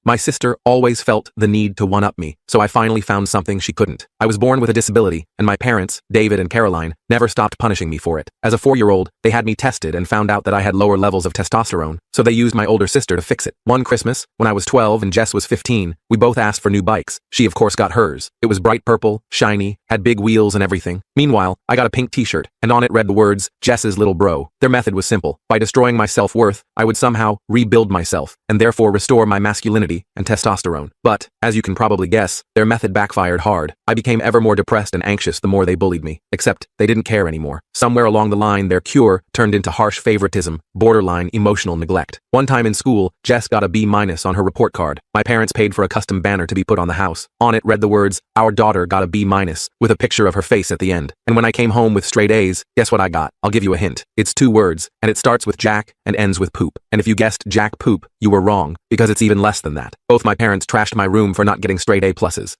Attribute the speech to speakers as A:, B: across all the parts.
A: My sister always felt the need to one-up me, so I finally found something she couldn't. I was born with a disability, and my parents, David and Caroline, never stopped punishing me for it. As a 4-year-old, they had me tested and found out that I had lower levels of testosterone, so they used my older sister to fix it. One Christmas, when I was 12 and Jess was 15, we both asked for new bikes. She of course got hers. It was bright purple, shiny, had big wheels and everything. Meanwhile, I got a pink t-shirt, and on it read the words, Jess's little bro. Their method was simple. By destroying my self-worth, I would somehow rebuild myself, and therefore restore my masculinity and testosterone. But, as you can probably guess, their method backfired hard. I became ever more depressed and anxious the more they bullied me. Except, they didn't care anymore. Somewhere along the line, their cure turned into harsh favoritism, borderline emotional neglect. One time in school, Jess got a B- on her report card. My parents paid for a custom banner to be put on the house. On it read the words, "Our daughter got a B-" with a picture of her face at the end. And when I came home with straight A's, guess what I got? I'll give you a hint. It's 2 words, and it starts with Jack and ends with poop. And if you guessed Jack Poop, you were wrong, because it's even less than that. Both my parents trashed my room for not getting straight A+.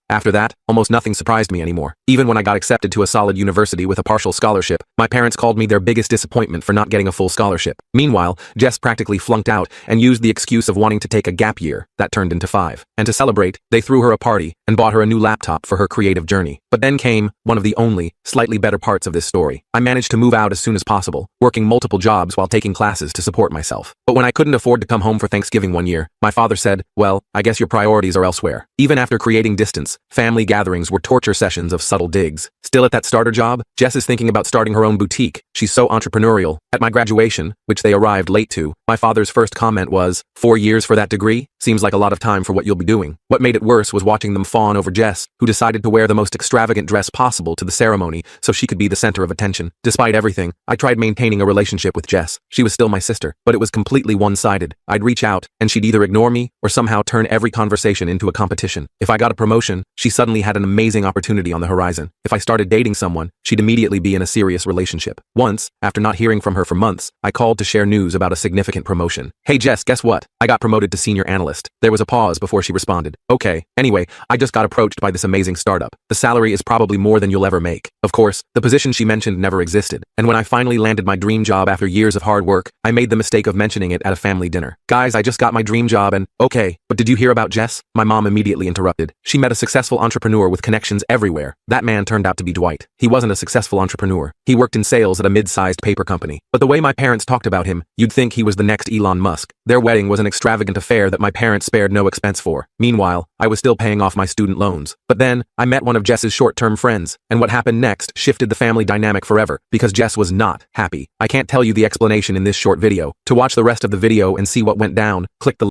A: After that, almost nothing surprised me anymore. Even when I got accepted to a solid university with a partial scholarship, my parents called me their biggest disappointment for not getting a full scholarship. Meanwhile, Jess practically flunked out and used the excuse of wanting to take a gap year. That turned into 5. And to celebrate, they threw her a party and bought her a new laptop for her creative journey. But then came one of the only, slightly better parts of this story. I managed to move out as soon as possible, working multiple jobs while taking classes to support myself. But when I couldn't afford to come home for Thanksgiving one year, my father said, well, I guess your priorities are elsewhere. Even after creating distance, family gatherings were torture sessions of subtle digs. Still at that starter job, Jess is thinking about starting her own boutique. She's so entrepreneurial. At my graduation, which they arrived late to, my father's first comment was, 4 years for that degree? Seems like a lot of time for what you'll be doing. What made it worse was watching them fawn over Jess, who decided to wear the most extravagant dress possible to the ceremony so she could be the center of attention. Despite everything, I tried maintaining a relationship with Jess. She was still my sister, but it was completely one-sided. I'd reach out, and she'd either ignore me or somehow turn every conversation into a competition. If I got a promotion, she suddenly had an amazing opportunity on the horizon. If I started dating someone, she'd immediately be in a serious relationship. Once, after not hearing from her for months, I called to share news about a significant promotion. Hey Jess, guess what? I got promoted to senior analyst. There was a pause before she responded. Okay, anyway, I just got approached by this amazing startup. The salary is probably more than you'll ever make. Of course, the position she mentioned never existed. And when I finally landed my dream job after years of hard work, I made the mistake of mentioning it at a family dinner. Guys, I just got my dream job and, okay, but did you hear about Jess? My mom immediately interrupted. She met a successful entrepreneur with connections everywhere. That man turned out to be Dwight. He wasn't a successful entrepreneur. He worked in sales at a mid-sized paper company. But the way my parents talked about him, you'd think he was the next Elon Musk. Their wedding was an extravagant affair that my parents spared no expense for. Meanwhile, I was still paying off my student loans. But then, I met one of Jess's short-term friends, and what happened next shifted the family dynamic forever, because Jess was not happy. I can't tell you the explanation in this short video. To watch the rest of the video and see what went down, click the